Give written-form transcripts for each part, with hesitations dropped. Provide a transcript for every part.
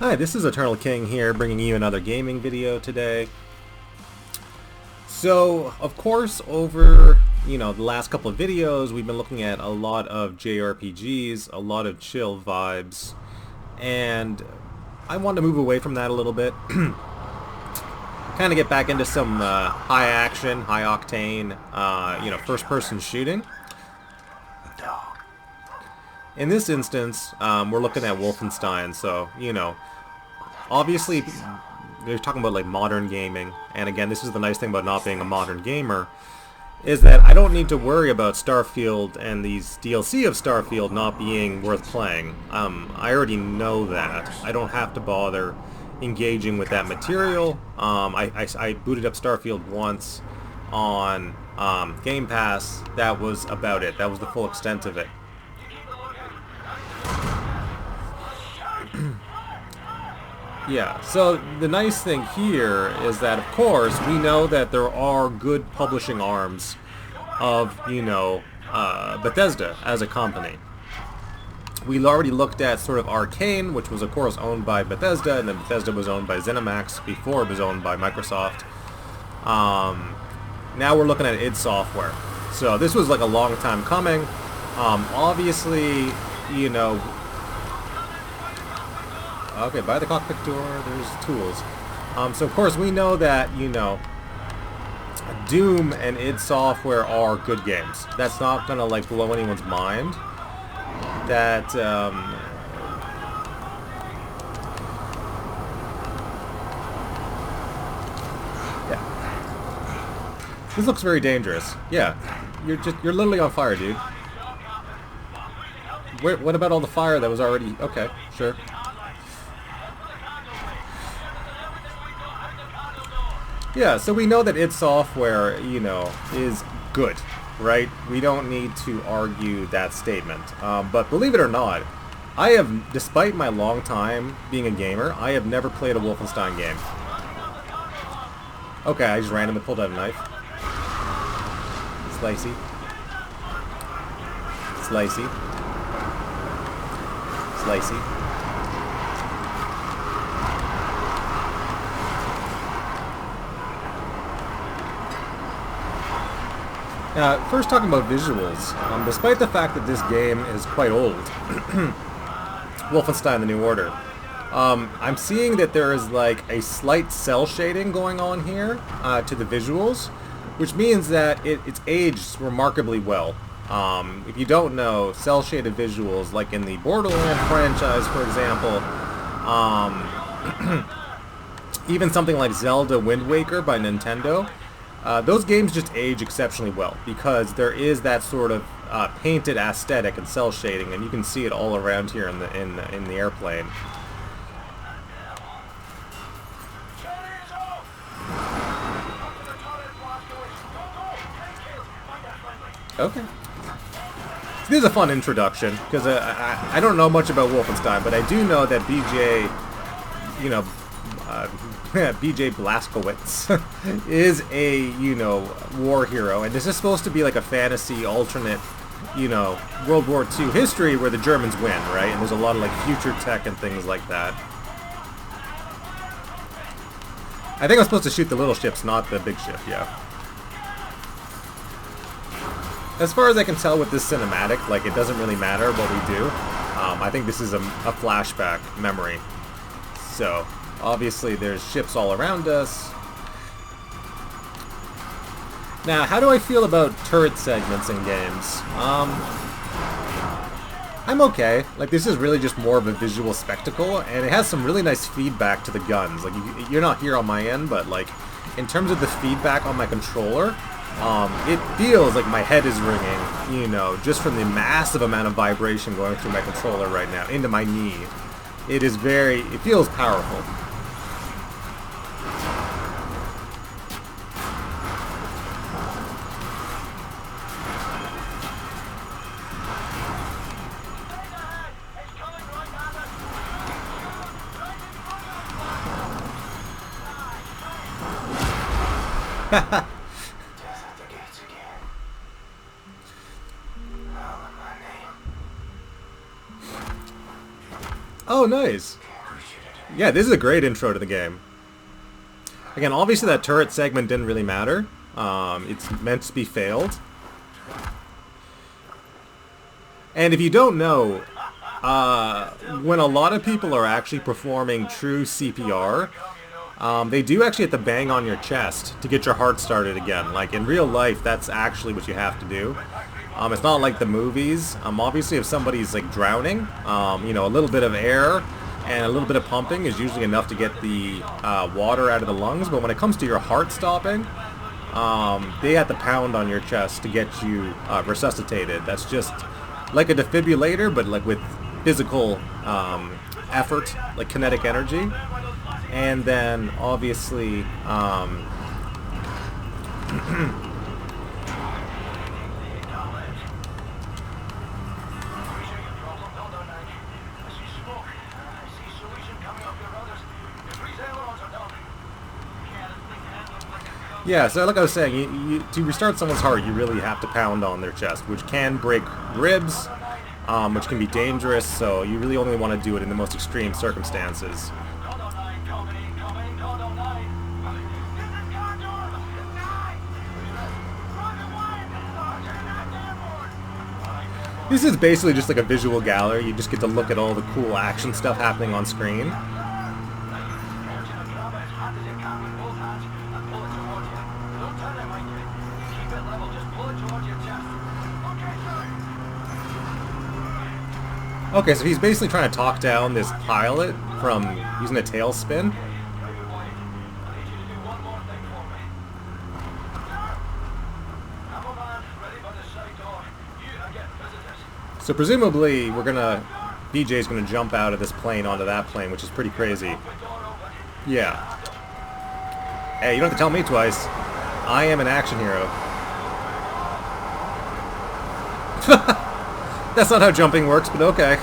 Hi, this is Eternal King here, bringing you another gaming video today. So, of course, over, the last couple of videos, we've been looking at a lot of JRPGs, a lot of chill vibes, and I want to move away from that a little bit. Kind of get back into some high action, high octane, first-person shooting. In this instance, we're looking at Wolfenstein, so, obviously, they're talking about like modern gaming, and again, this is the nice thing about not being a modern gamer, is that I don't need to worry about Starfield and these DLC of Starfield not being worth playing. I already know that. I don't have to bother engaging with that material. I booted up Starfield once on Game Pass. That was about it. That was the full extent of it. Yeah, so the nice thing here is that, of course, we know that there are good publishing arms of, Bethesda as a company. We already looked at sort of Arcane, which was, of course, owned by Bethesda, and then Bethesda was owned by ZeniMax before it was owned by Microsoft. Now we're looking at id Software. So this was like a long time coming. Obviously, okay, by the cockpit door, there's tools. So of course we know that, Doom and id Software are good games. That's not gonna like blow anyone's mind. That, yeah. This looks very dangerous. Yeah. You're literally on fire, dude. What about all the fire that was already... Okay, sure. Yeah, so we know that id Software, is good, right? We don't need to argue that statement. But believe it or not, I have, despite my long time being a gamer, I have never played a Wolfenstein game. Okay, I just randomly pulled out a knife. Slicey. Slicey. Slicey. First talking about visuals, despite the fact that this game is quite old, Wolfenstein: The New Order, I'm seeing that there is like a slight cell shading going on here to the visuals, which means that it's aged remarkably well. If you don't know, cell shaded visuals, like in the Borderlands franchise, for example, even something like Zelda Wind Waker by Nintendo, those games just age exceptionally well because there is that sort of painted aesthetic and cell shading, and you can see it all around here in the airplane. Okay. This is a fun introduction because I don't know much about Wolfenstein, but I do know that BJ, BJ Blazkowicz is a, war hero, and this is supposed to be like a fantasy alternate, World War II history where the Germans win, right? And there's a lot of like future tech and things like that. I think I'm supposed to shoot the little ships, not the big ship, yeah. As far as I can tell with this cinematic, like, it doesn't really matter what we do. I think this is a flashback memory. So, obviously there's ships all around us. Now, how do I feel about turret segments in games? I'm okay. Like, this is really just more of a visual spectacle, and it has some really nice feedback to the guns. Like, you're not here on my end, but, like, in terms of the feedback on my controller, it feels like my head is ringing, just from the massive amount of vibration going through my controller right now, into my knee. It feels powerful. Oh, nice. Yeah, this is a great intro to the game. Again, obviously that turret segment didn't really matter. It's meant to be failed. And if you don't know, when a lot of people are actually performing true CPR, they do actually have to bang on your chest to get your heart started again. Like in real life, that's actually what you have to do. It's not like the movies. Obviously, if somebody's like drowning, you know, a little bit of air and a little bit of pumping is usually enough to get the water out of the lungs. But when it comes to your heart stopping, they have to pound on your chest to get you resuscitated. That's just like a defibrillator, but like with physical effort, like kinetic energy. And then obviously yeah, so like I was saying, to restart someone's heart, you really have to pound on their chest, which can break ribs, which can be dangerous, so you really only want to do it in the most extreme circumstances. This is basically just like a visual gallery. You just get to look at all the cool action stuff happening on screen. Okay, so he's basically trying to talk down this pilot from using a tailspin. So presumably BJ's gonna jump out of this plane onto that plane, which is pretty crazy. Yeah. Hey, you don't have to tell me twice. I am an action hero. That's not how jumping works, but okay.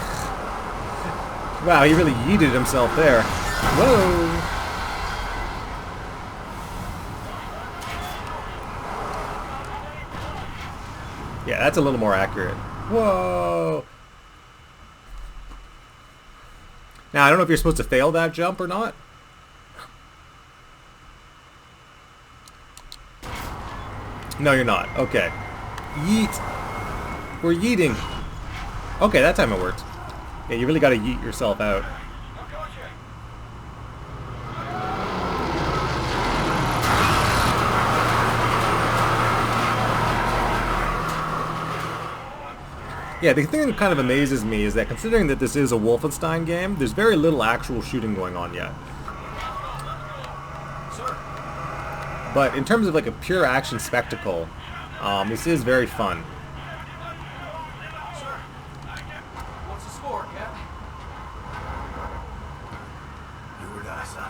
Wow, he really yeeted himself there. Whoa! Yeah, that's a little more accurate. Whoa! Now, I don't know if you're supposed to fail that jump or not. No, you're not. Okay. Yeet! We're yeeting. Okay, that time it worked. Yeah, you really gotta yeet yourself out. Yeah, the thing that kind of amazes me is that considering that this is a Wolfenstein game, there's very little actual shooting going on yet. But in terms of like a pure action spectacle, this is very fun. What's the score, Cap? You or die, son.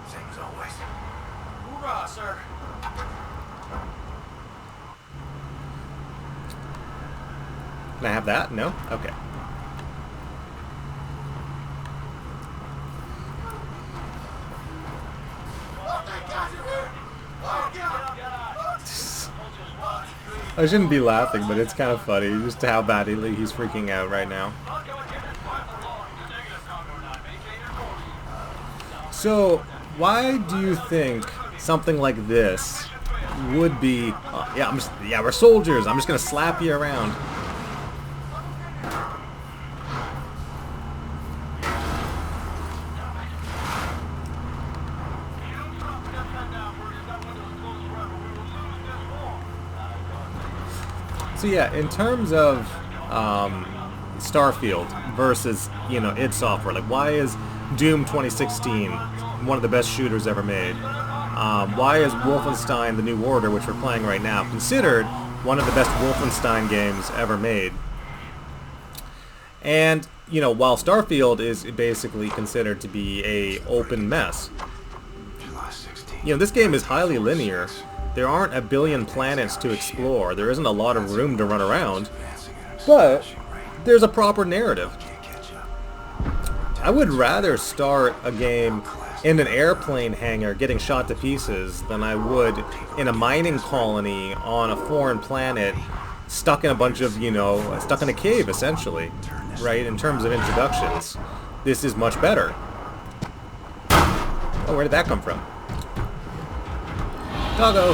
Same as always. Hoorah, sir. Can I have that? No? Okay. I shouldn't be laughing, but it's kind of funny just how badly he's freaking out right now. So, why do you think something like this would be... yeah, we're soldiers. I'm just gonna slap you around. So yeah, in terms of Starfield versus, you know, id Software, like why is Doom 2016 one of the best shooters ever made? Why is Wolfenstein: The New Order, which we're playing right now, considered one of the best Wolfenstein games ever made? And, you know, while Starfield is basically considered to be a open mess, you know, this game is highly linear. There aren't a billion planets to explore. There isn't a lot of room to run around. But there's a proper narrative. I would rather start a game in an airplane hangar getting shot to pieces than I would in a mining colony on a foreign planet stuck in a bunch of, you know, stuck in a cave, essentially, right, in terms of introductions. this is much better. Oh, where did that come from? Doggo!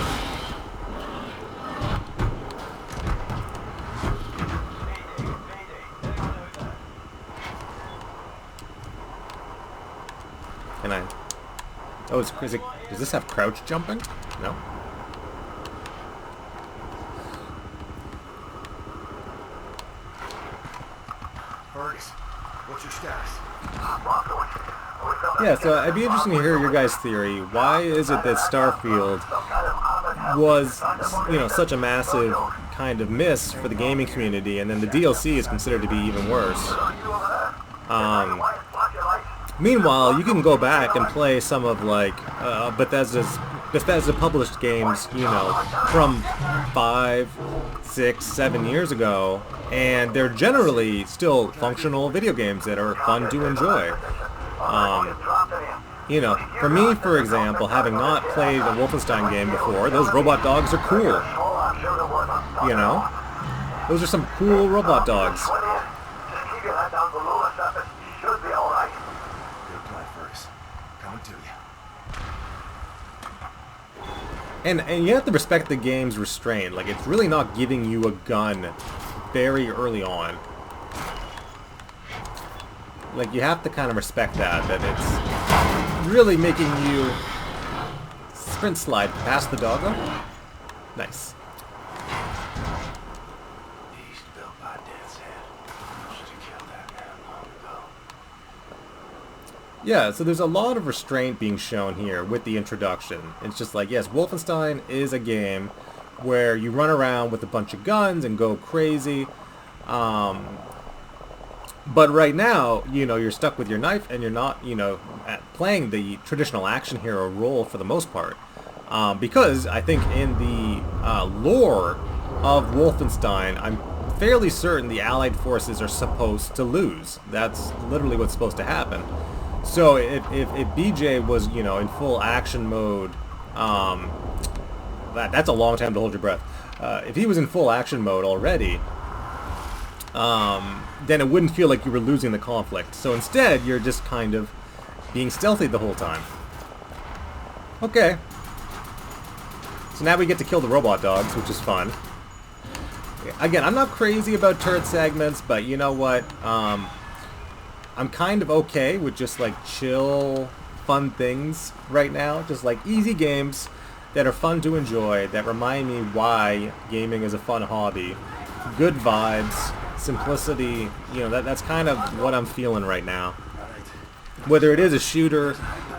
Can I... Oh, is it... Does this have crouch jumping? No. Fergus, what's your status? Yeah, so I'd be interested to hear your guys' theory. Why is it that Starfield was, you know, such a massive kind of miss for the gaming community, and then the DLC is considered to be even worse? Meanwhile, you can go back and play some of, like, Bethesda published games, you know, from 5, 6, 7 years ago, and they're generally still functional video games that are fun to enjoy. You know, for me, for example, having not played a Wolfenstein game before, those robot dogs are cool. You know? Those are some cool robot dogs. Just keep your head down below the surface. Should be alright. Good plan, Fergus. Coming to you. And you have to respect the game's restraint. Like, it's really not giving you a gun very early on. Like, you have to kind of respect that it's really making you sprint slide past the doggo. Nice. He's built by Death's Head. Should have killed that man long ago. Yeah, so there's a lot of restraint being shown here with the introduction. It's just like, yes, Wolfenstein is a game where you run around with a bunch of guns and go crazy. But right now, you know, you're stuck with your knife and you're not, you know, playing the traditional action hero role for the most part. Because I think in the lore of Wolfenstein, I'm fairly certain the Allied forces are supposed to lose. That's literally what's supposed to happen. So if BJ was, you know, in full action mode, that's a long time to hold your breath. If he was in full action mode already, then it wouldn't feel like you were losing the conflict. So instead, you're just kind of being stealthy the whole time. Okay. So now we get to kill the robot dogs, which is fun. Again, I'm not crazy about turret segments, but you know what? I'm kind of okay with just like chill, fun things right now. Just like easy games that are fun to enjoy, that remind me why gaming is a fun hobby. Good vibes. Simplicity, you know, that's kind of what I'm feeling right now. Whether it is a shooter,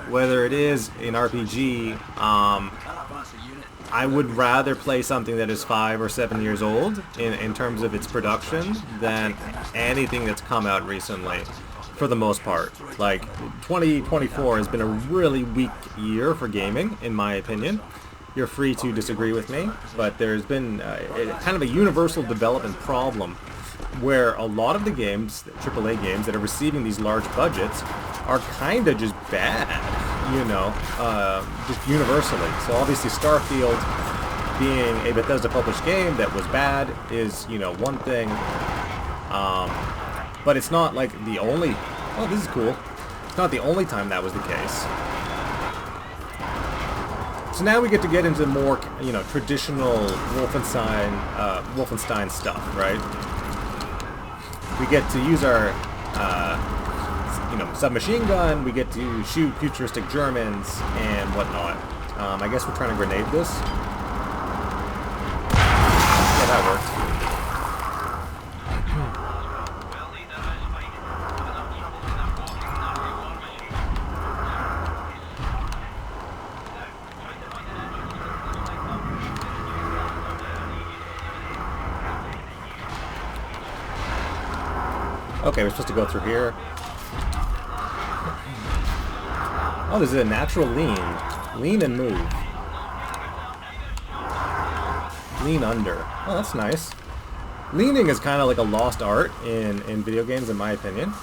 whether it is an RPG, I would rather play something that is 5 or 7 years old in terms of its production than anything that's come out recently, for the most part. Like, 2024 has been a really weak year for gaming, in my opinion. You're free to disagree with me, but there's been kind of a universal development problem where a lot of the games, AAA games, that are receiving these large budgets are kind of just bad, you know, just universally. So obviously Starfield being a Bethesda published game that was bad is, you know, one thing, but it's not like the only, oh, this is cool, it's not the only time that was the case. So now we get into more, you know, traditional Wolfenstein stuff, right? We get to use our, you know, submachine gun. We get to shoot futuristic Germans and whatnot. I guess we're trying to grenade this. Yeah, that worked. Okay, we're supposed to go through here. Oh, there's a natural lean. Lean and move. Lean under. Oh, that's nice. Leaning is kind of like a lost art in video games, in my opinion.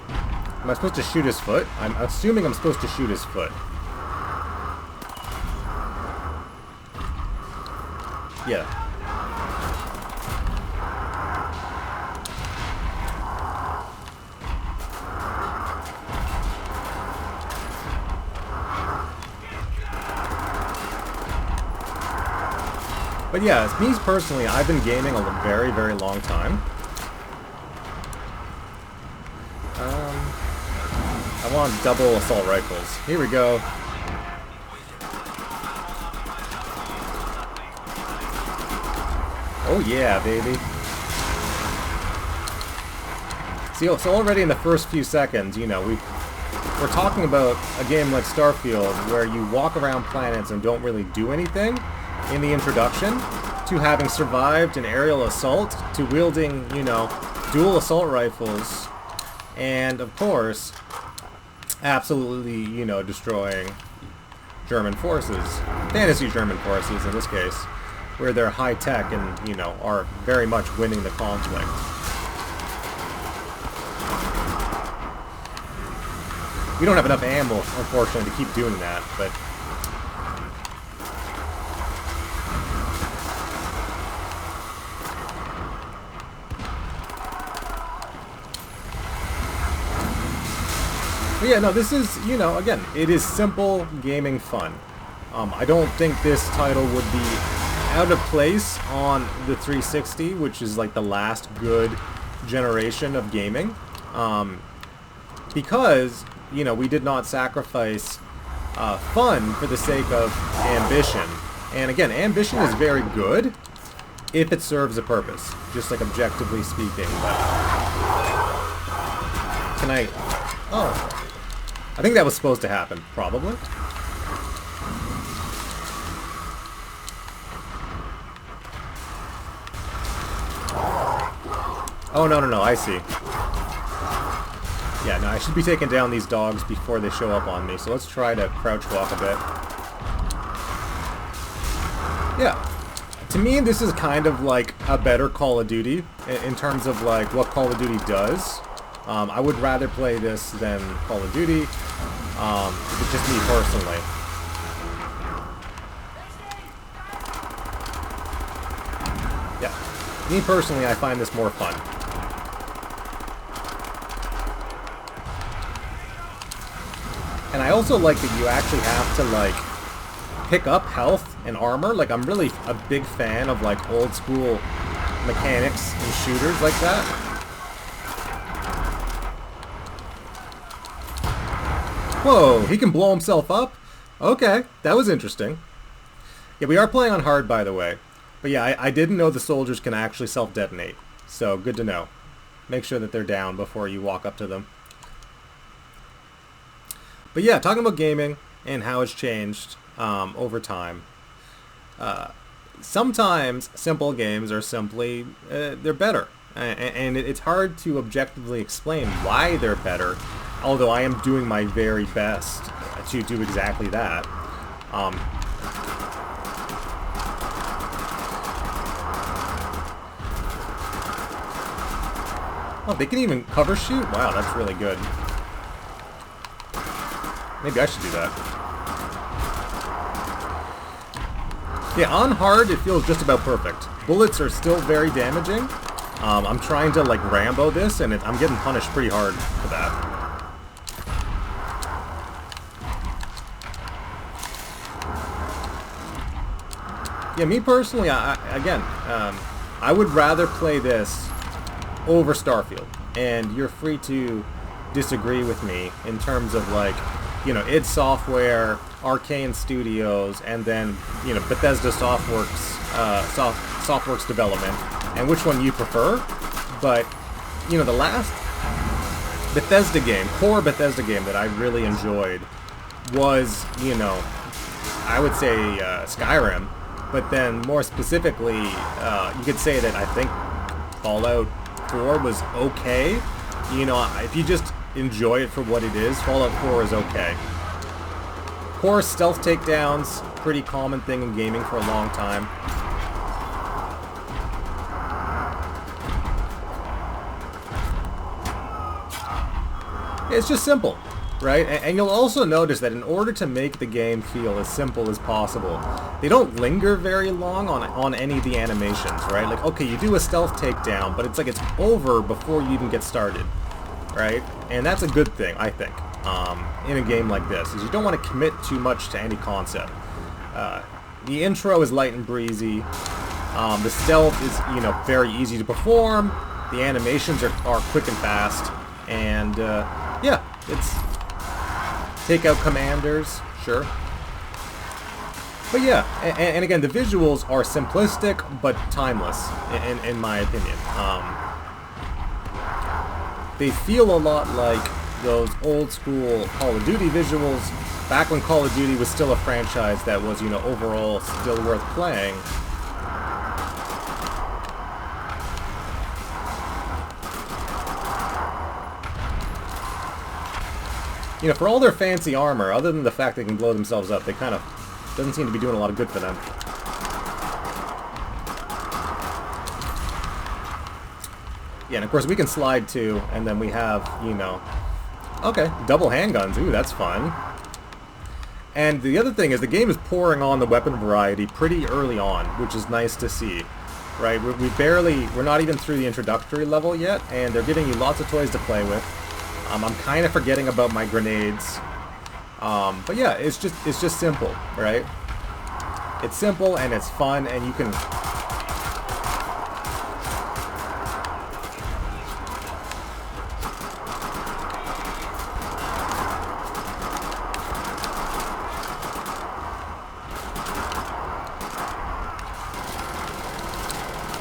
Am I supposed to shoot his foot? I'm assuming I'm supposed to shoot his foot. Yeah. But yeah, me personally, I've been gaming a very, very long time. I want double assault rifles. Here we go. Oh yeah, baby. See, so already in the first few seconds, you know, we're talking about a game like Starfield where you walk around planets and don't really do anything in the introduction, to having survived an aerial assault, to wielding, you know, dual assault rifles, and of course, absolutely, you know, destroying German forces, fantasy German forces in this case, where they're high-tech and, you know, are very much winning the conflict. We don't have enough ammo, unfortunately, to keep doing that, but... But yeah, no, this is, you know, again, it is simple gaming fun. I don't think this title would be out of place on the 360, which is like the last good generation of gaming. Because, you know, we did not sacrifice fun for the sake of ambition. And again, ambition is very good if it serves a purpose, just like objectively speaking. But can I... Oh. I think that was supposed to happen, probably. Oh, no, I see. Yeah, no, I should be taking down these dogs before they show up on me, so let's try to crouch walk a bit. Yeah. To me, this is kind of like a better Call of Duty, in terms of like what Call of Duty does. I would rather play this than Call of Duty, if it's just me personally. Yeah. Me personally, I find this more fun. And I also like that you actually have to, like, pick up health and armor. Like, I'm really a big fan of, like, old school mechanics and shooters like that. Whoa, he can blow himself up? Okay, that was interesting. Yeah, we are playing on hard, by the way. But yeah, I didn't know the soldiers can actually self-detonate. So, good to know. Make sure that they're down before you walk up to them. But yeah, talking about gaming and how it's changed over time. Sometimes simple games are simply, they're better. And it's hard to objectively explain why they're better, although I am doing my very best to do exactly that. Oh, they can even cover shoot? Wow, that's really good. Maybe I should do that. Yeah, on hard, it feels just about perfect. Bullets are still very damaging. I'm trying to, like, Rambo this, and I'm getting punished pretty hard for that. Yeah, me personally, I would rather play this over Starfield. And you're free to disagree with me in terms of, like, you know, id Software, Arcane Studios, and then, you know, Bethesda Softworks, Softworks development, and which one you prefer. But, you know, the last Bethesda game, core Bethesda game that I really enjoyed was, you know, I would say Skyrim, but then more specifically, you could say that I think Fallout 4 was okay. You know, if you just enjoy it for what it is, Fallout 4 is okay. Of course, stealth takedowns, pretty common thing in gaming for a long time. It's just simple, right? And you'll also notice that in order to make the game feel as simple as possible, they don't linger very long on any of the animations, right? Like, okay, you do a stealth takedown, but it's like it's over before you even get started, right? And that's a good thing, I think, in a game like this, is you don't want to commit too much to any concept. The intro is light and breezy. The stealth is, very easy to perform. The animations are quick and fast. And, yeah, it's... Take out commanders, sure. But yeah, and again, the visuals are simplistic, but timeless, in my opinion. They feel a lot like those old school Call of Duty visuals, back when Call of Duty was still a franchise that was, overall still worth playing. For all their fancy armor, other than the fact they can blow themselves up, they kind of doesn't seem to be doing a lot of good for them. Yeah, and of course we can slide too, and then we have, okay, double handguns. Ooh, that's fun. And the other thing is the game is pouring on the weapon variety pretty early on, which is nice to see. Right? We're not even through the introductory level yet, and they're giving you lots of toys to play with. I'm kind of forgetting about my grenades. But yeah, it's just simple, right? It's simple and it's fun, and you can...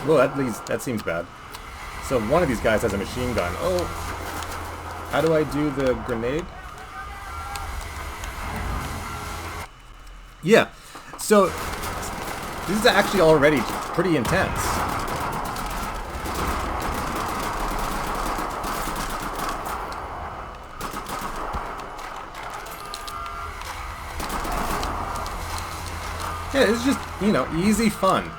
Well, that seems bad. So one of these guys has a machine gun. Oh, how do I do the grenade? Yeah, so this is actually already pretty intense. Yeah, it's just, easy fun.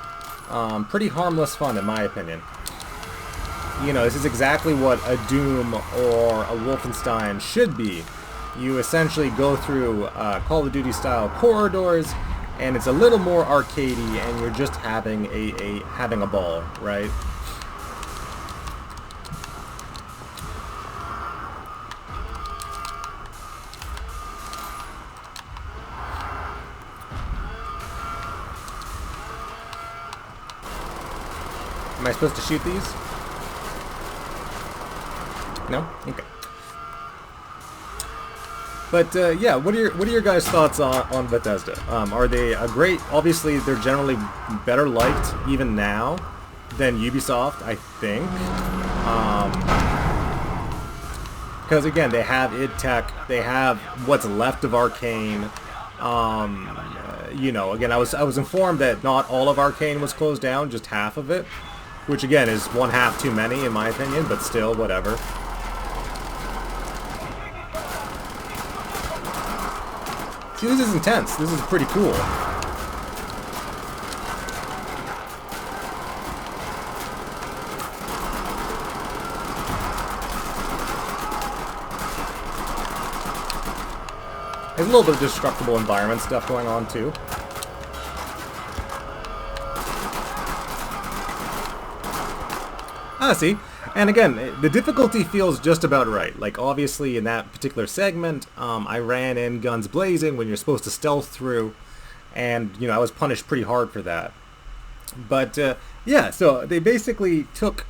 Pretty harmless fun, in my opinion. This is exactly what a Doom or a Wolfenstein should be. You essentially go through Call of Duty style corridors, and it's a little more arcadey, and you're just having a ball, right? Am I supposed to shoot these? No? Okay. But yeah, what are your guys' thoughts on Bethesda? Are they a great? Obviously, they're generally better liked even now than Ubisoft, I think. Because again, they have id Tech, they have what's left of Arcane. Again, I was informed that not all of Arcane was closed down, just half of it, which again is one half too many in my opinion, but still, whatever. See, this is intense. This is pretty cool. There's a little bit of destructible environment stuff going on too. See? And again, the difficulty feels just about right. Like, obviously, in that particular segment, I ran in guns blazing when you're supposed to stealth through, and, I was punished pretty hard for that. But, yeah, so they basically took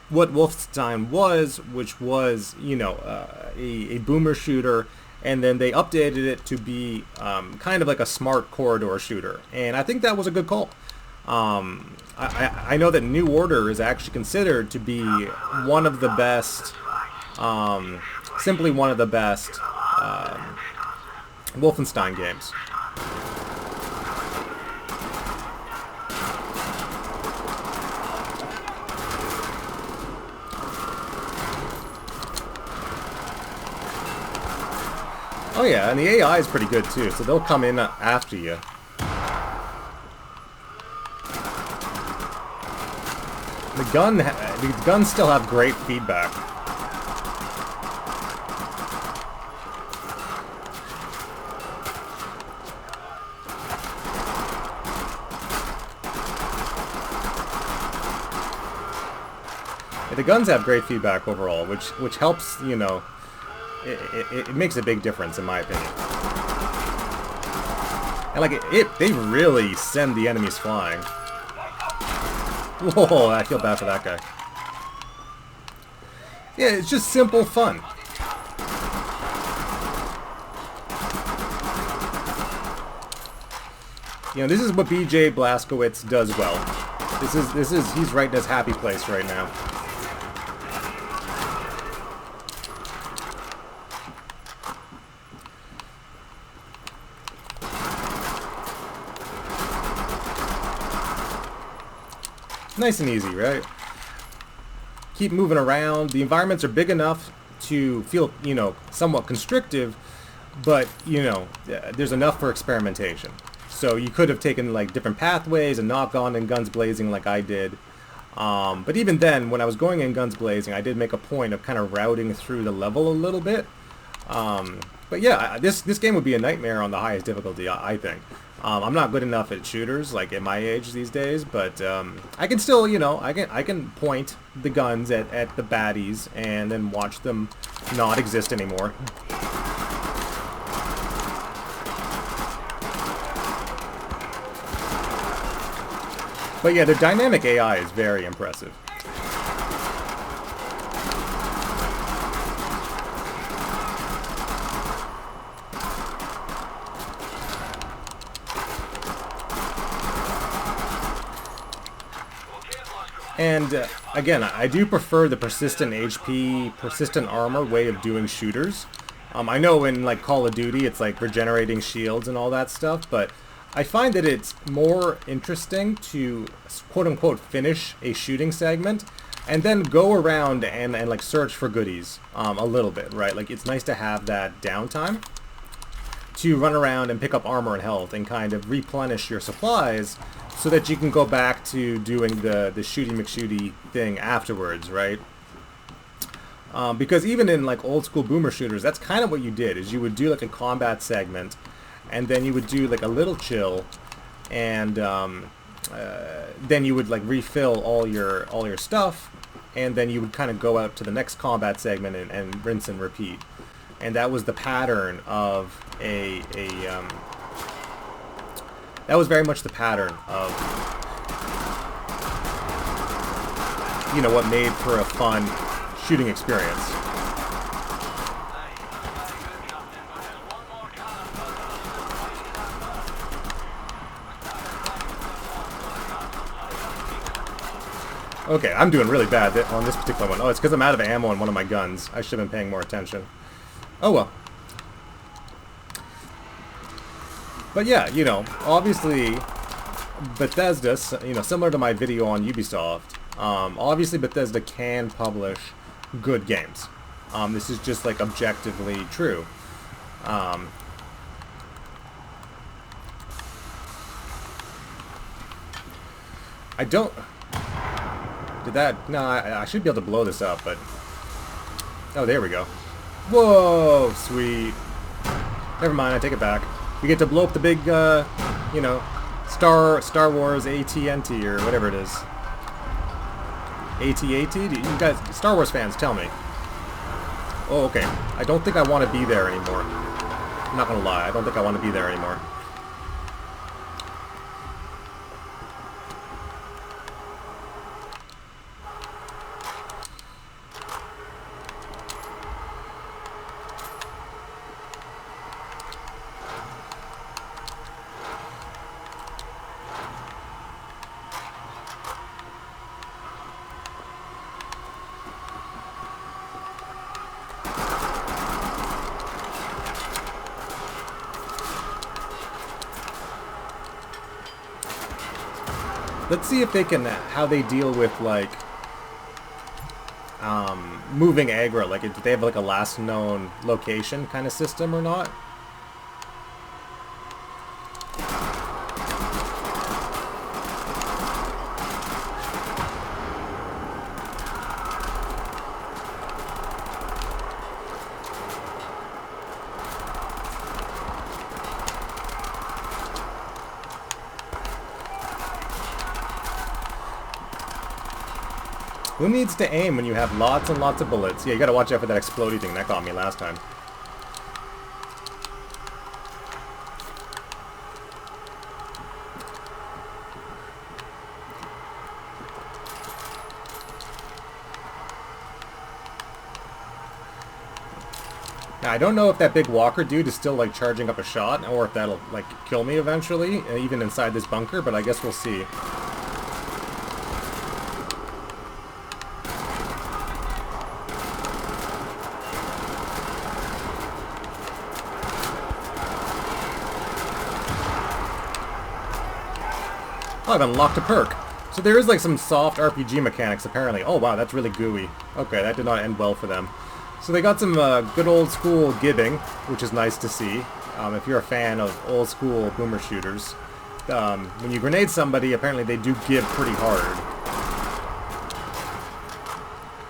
what Wolfenstein was, which was, a boomer shooter, and then they updated it to be kind of like a smart corridor shooter. And I think that was a good call. I know that New Order is actually considered to be one of the best, simply one of the best Wolfenstein games. Oh yeah, and the AI is pretty good too, so they'll come in after you. The guns still have great feedback. The guns have great feedback overall, which helps, it makes a big difference in my opinion. And like they really send the enemies flying. Whoa, I feel bad for that guy. Yeah, it's just simple fun. You know, this is what BJ Blazkowicz does well. He's right in his happy place right now. Nice and easy, right? Keep moving around. The environments are big enough to feel, you know, somewhat constrictive, but, you know, there's enough for experimentation. So you could have taken, like, different pathways and not gone in guns blazing like I did. But even then, when I was going in guns blazing, I did make a point of kind of routing through the level a little bit. But yeah, this game would be a nightmare on the highest difficulty, I think. I'm not good enough at shooters, like at my age these days, but I can still, you know, I can point the guns at the baddies and then watch them not exist anymore. But yeah, their dynamic AI is very impressive. And again, I do prefer the persistent HP, persistent armor way of doing shooters. I know in like Call of Duty it's like regenerating shields and all that stuff, but I find that it's more interesting to quote-unquote finish a shooting segment and then go around and like search for goodies a little bit, right? Like it's nice to have that downtime to run around and pick up armor and health and kind of replenish your supplies so that you can go back to doing the shooty McShooty thing afterwards, right? Because even in like old school boomer shooters, that's kind of what you did, is you would do like a combat segment and then you would do like a little chill and then you would like refill all your stuff and then you would kind of go out to the next combat segment and rinse and repeat. And that was the pattern of that was very much the pattern of, you know, what made for a fun shooting experience. Okay, I'm doing really bad on this particular one. Oh, it's because I'm out of ammo on one of my guns. I should have been paying more attention. Oh well. But yeah, you know, obviously Bethesda, you know, similar to my video on Ubisoft, obviously Bethesda can publish good games. This is just like objectively true. I don't... Did that... No, I should be able to blow this up, but... Oh, there we go. Whoa, sweet. Never mind, I take it back. We get to blow up the big, you know, Star Wars AT&T or whatever it is. AT-AT? You guys, Star Wars fans, tell me. Oh, okay. I don't think I want to be there anymore. I'm not gonna lie, I don't think I want to be there anymore. Let's see if they can, how they deal with, like, moving aggro. Like, do they have, like, a last known location kind of system or not? Who needs to aim when you have lots and lots of bullets? Yeah, you gotta watch out for that explodey thing. That got me last time. Now, I don't know if that big walker dude is still, like, charging up a shot, or if that'll, like, kill me eventually, even inside this bunker, but I guess we'll see. Oh, I've unlocked a perk. So there is, like, some soft RPG mechanics, apparently. Oh, wow, that's really gooey. Okay, that did not end well for them. So they got some good old school gibbing, which is nice to see. If you're a fan of old school boomer shooters. When you grenade somebody, apparently they do give pretty hard.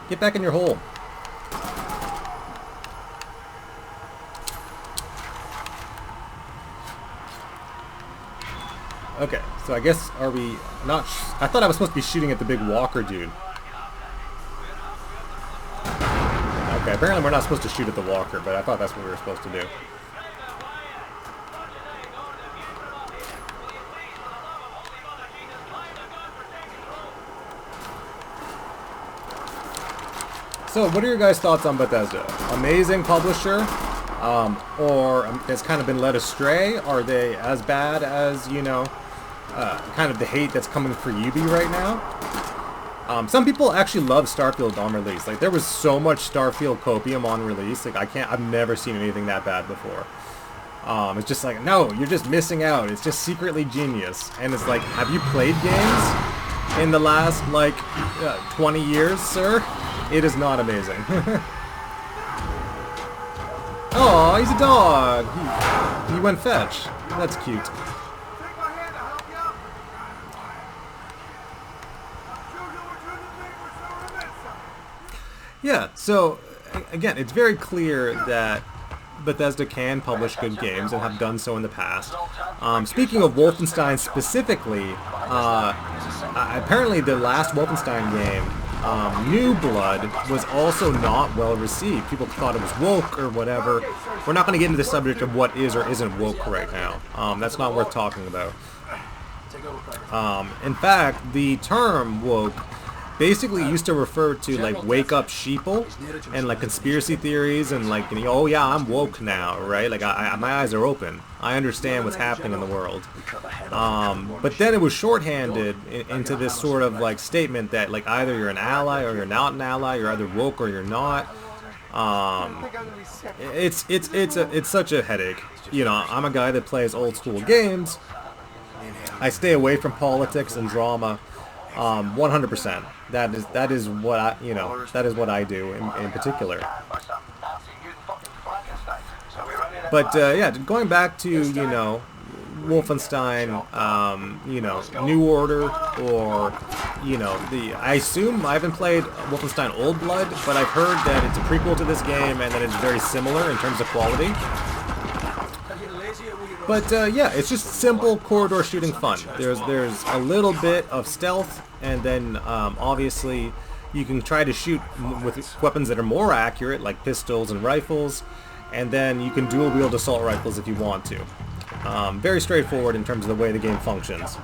Get back in your hole. Okay, so I guess, are we not... I thought I was supposed to be shooting at the big walker dude. Okay, apparently we're not supposed to shoot at the walker, but I thought that's what we were supposed to do. So, what are your guys' thoughts on Bethesda? Amazing publisher, or has kind of been led astray? Are they as bad as, you know, kind of the hate that's coming for Ubi right now? Some people actually love Starfield on release. Like, there was so much Starfield copium on release. Like, I've never seen anything that bad before. It's just like, no, you're just missing out. It's just secretly genius. And it's like, have you played games in the last, like, 20 years, sir? It is not amazing. Oh, he's a dog. He went fetch. That's cute. Yeah, so, again, it's very clear that Bethesda can publish good games and have done so in the past. Speaking of Wolfenstein specifically, apparently the last Wolfenstein game, New Blood, was also not well received. People thought it was woke or whatever. We're not going to get into the subject of what is or isn't woke right now. That's not worth talking about. In fact, the term woke basically used to refer to, like, wake up sheeple and, like, conspiracy theories and, like, you know, oh yeah, I'm woke now, right? Like, my eyes are open. I understand what's happening in the world. But then it was shorthanded into this sort of, like, statement that, like, either you're an ally or you're not an ally, you're either woke or you're not. It's such a headache. You know, I'm a guy that plays old school games. I stay away from politics and drama. 100%. That is what I do in particular. But yeah, going back to, you know, Wolfenstein, you know, New Order, or, you know, I assume I haven't played Wolfenstein Old Blood, but I've heard that it's a prequel to this game and that it's very similar in terms of quality. But yeah, it's just simple corridor shooting fun. There's a little bit of stealth, and then obviously you can try to shoot with weapons that are more accurate, like pistols and rifles, and then you can dual wield assault rifles if you want to. Very straightforward in terms of the way the game functions.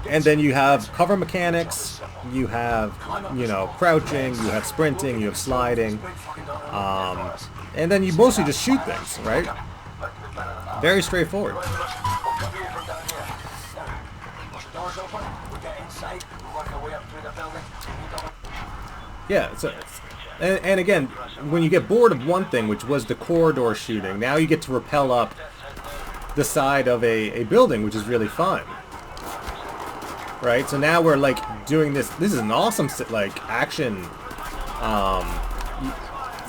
And then you have cover mechanics, you have, you know, crouching, you have sprinting, you have sliding, and then you mostly just shoot things, right? Very straightforward. Yeah, so, and again, when you get bored of one thing, which was the corridor shooting, now you get to rappel up the side of a building, which is really fun. Right? So now we're, like, doing this. This is an awesome, like, action.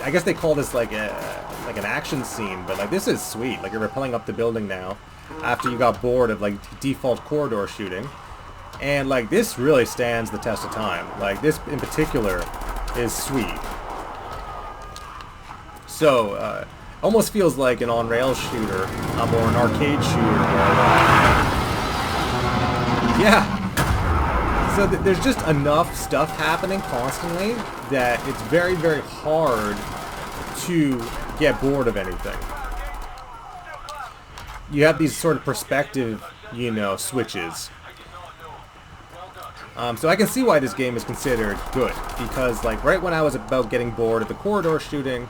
I guess they call this, like an action scene, but, like, this is sweet. Like, you're rappelling up the building now after you got bored of, like, default corridor shooting. And, like, this really stands the test of time. Like, this in particular is sweet. So, almost feels like an on-rails shooter, or an arcade shooter. Yeah. So there's just enough stuff happening constantly that it's very, very hard to get bored of anything. You have these sort of perspective, you know, switches. So I can see why this game is considered good, because, like, right when I was about getting bored of the corridor shooting,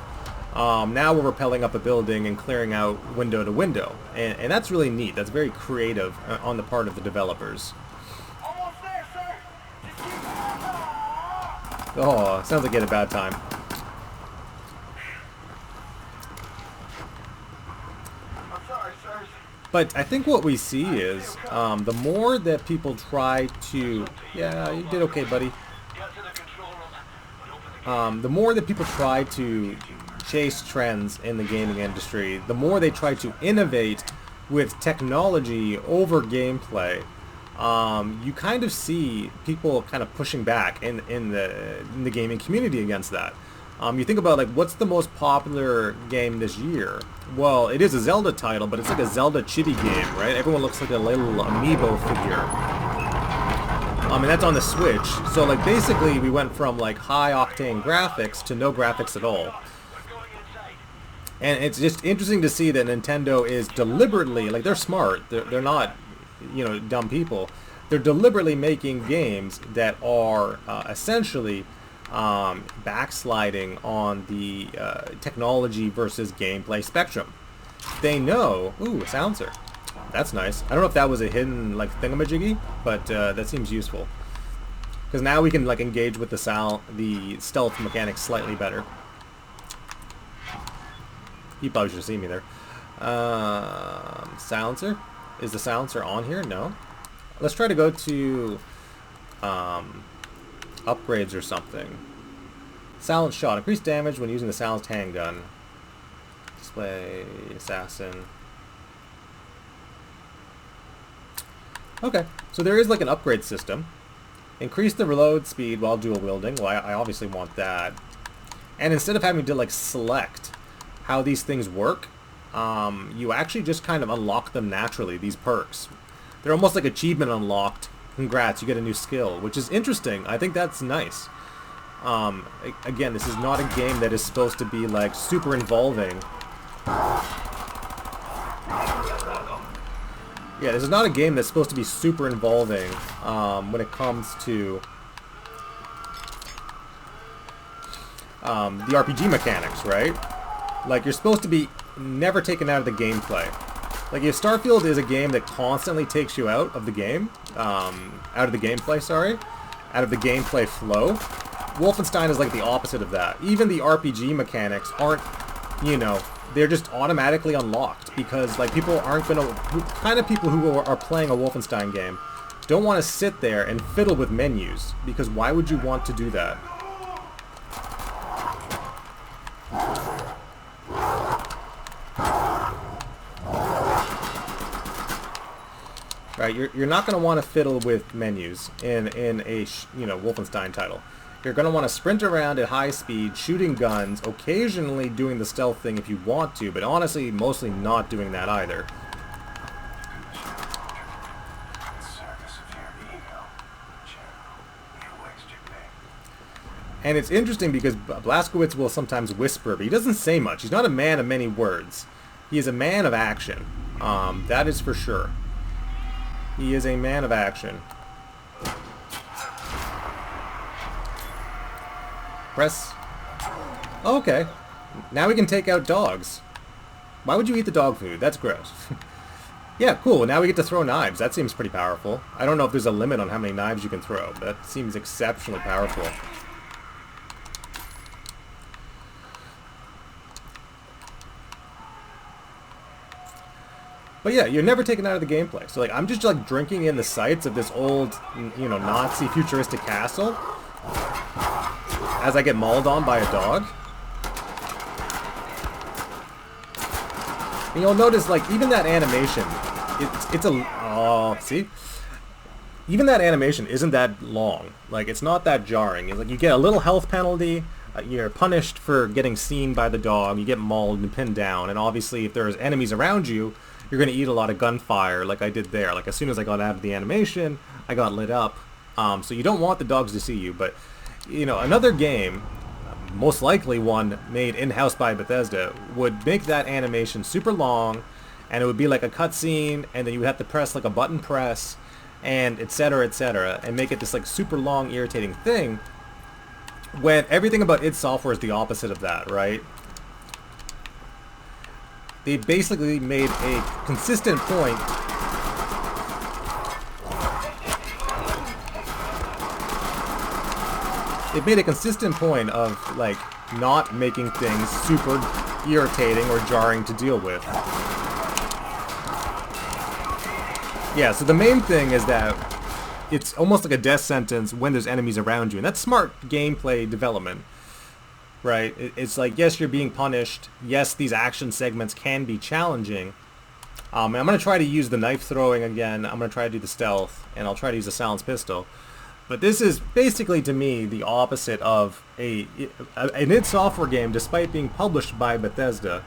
Now we're rappelling up a building and clearing out window to window. And that's really neat. That's very creative on the part of the developers. Almost there, sir. Oh, sounds like you had a bad time. I'm sorry, sirs. But I think what we see is the more that people try to... Yeah, you did okay, buddy. Get to the control room, but open the The more that people try to chase trends in the gaming industry, the more they try to innovate with technology over gameplay. You kind of see people kind of pushing back in the gaming community against that. You think about, like, what's the most popular game this year? Well, it is a Zelda title, but it's like a Zelda chibi game, right? Everyone looks like a little amiibo figure. And that's on the Switch. So, like, basically we went from, like, high-octane graphics to no graphics at all. And it's just interesting to see that Nintendo is deliberidly, like, they're smart. They're not, you know, dumb people. They're deliberately making games that are essentially backsliding on the technology versus gameplay spectrum. They know... Ooh, a silencer. That's nice. I don't know if that was a hidden, like, thingamajiggy, but that seems useful. Because now we can, like, engage with the stealth mechanics slightly better. You probably should have seen me there. Silencer? Is the silencer on here? No. Let's try to go to upgrades or something. Silenced shot. Increased damage when using the silenced handgun. Display assassin. Okay, so there is like an upgrade system. Increase the reload speed while dual wielding. Well, I obviously want that. And instead of having to, like, select how these things work, you actually just kind of unlock them naturally, these perks. They're almost like achievement unlocked. Congrats, you get a new skill, which is interesting. I think that's nice. Again, this is not a game that is supposed to be, like, super involving. Yeah, this is not a game that's supposed to be super involving when it comes to the RPG mechanics, right? Like, you're supposed to be never taken out of the gameplay. Like, if Starfield is a game that constantly takes you out of the game, out of the gameplay, sorry, out of the gameplay flow, Wolfenstein is like the opposite of that. Even the RPG mechanics aren't, you know, they're just automatically unlocked because, like, people aren't gonna, kind of people who are playing a Wolfenstein game don't want to sit there and fiddle with menus, because why would you want to do that? Right, you're not going to want to fiddle with menus in a Wolfenstein title. You're going to want to sprint around at high speed, shooting guns, occasionally doing the stealth thing if you want to, but honestly, mostly not doing that either. And it's interesting because Blazkowicz will sometimes whisper, but he doesn't say much. He's not a man of many words. He is a man of action. That is for sure. He is a man of action. Press. Oh, okay. Now we can take out dogs. Why would you eat the dog food? That's gross. Yeah, cool. Now we get to throw knives. That seems pretty powerful. I don't know if there's a limit on how many knives you can throw, but that seems exceptionally powerful. But yeah, you're never taken out of the gameplay. So, like, I'm just, like, drinking in the sights of this old, you know, Nazi futuristic castle as I get mauled on by a dog. And you'll notice, like, even that animation, it's a... Oh, see? Even that animation isn't that long. Like, it's not that jarring. It's like you get a little health penalty, you're punished for getting seen by the dog, you get mauled and pinned down, and obviously if there's enemies around you, you're going to eat a lot of gunfire like I did there. Like, as soon as I got out of the animation, I got lit up. So you don't want the dogs to see you, but, you know, another game, most likely one made in-house by Bethesda, would make that animation super long, and it would be like a cutscene, and then you would have to press like a button press, and etc., and make it this like super long, irritating thing, when everything about id Software is the opposite of that, right? they basically made a consistent point. They've made a consistent point of, like, not making things super irritating or jarring to deal with. Yeah, so the main thing is that it's almost like a death sentence when there's enemies around you, and that's smart gameplay development, right? It's like, yes, you're being punished. Yes, these action segments can be challenging. And I'm going to try to use the knife throwing again. I'm going to try to do the stealth, and I'll try to use the silenced pistol. But this is basically, to me, the opposite of an id Software game, despite being published by Bethesda.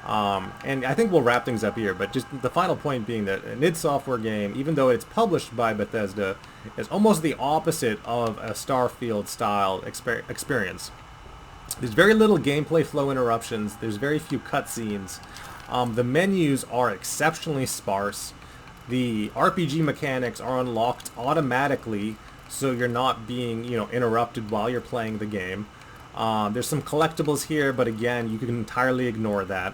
And I think we'll wrap things up here, but just the final point being that an id Software game, even though it's published by Bethesda, is almost the opposite of a Starfield style experience. There's very little gameplay flow interruptions, there's very few cutscenes, the menus are exceptionally sparse, the RPG mechanics are unlocked automatically, so you're not being, interrupted while you're playing the game. There's some collectibles here, but again, you can entirely ignore that.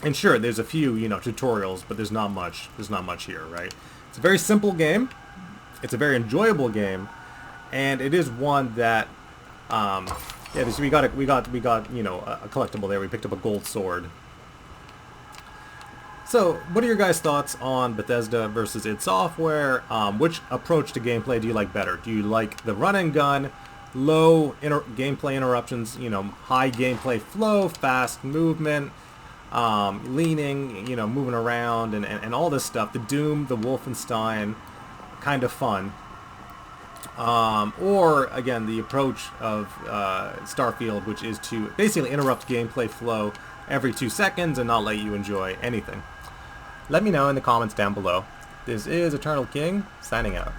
And sure, there's a few, tutorials, but there's not much. There's not much here, right? It's a very simple game. It's a very enjoyable game, and it is one that, yeah. So we got a collectible there. We picked up a gold sword. So, what are your guys' thoughts on Bethesda versus id Software? Which approach to gameplay do you like better? Do you like the run and gun, low gameplay interruptions, high gameplay flow, fast movement, leaning, moving around, and all this stuff? The Doom, the Wolfenstein, kind of fun. Or, again, the approach of Starfield, which is to basically interrupt gameplay flow every 2 seconds and not let you enjoy anything. Let me know in the comments down below. This is Eternal King, signing out.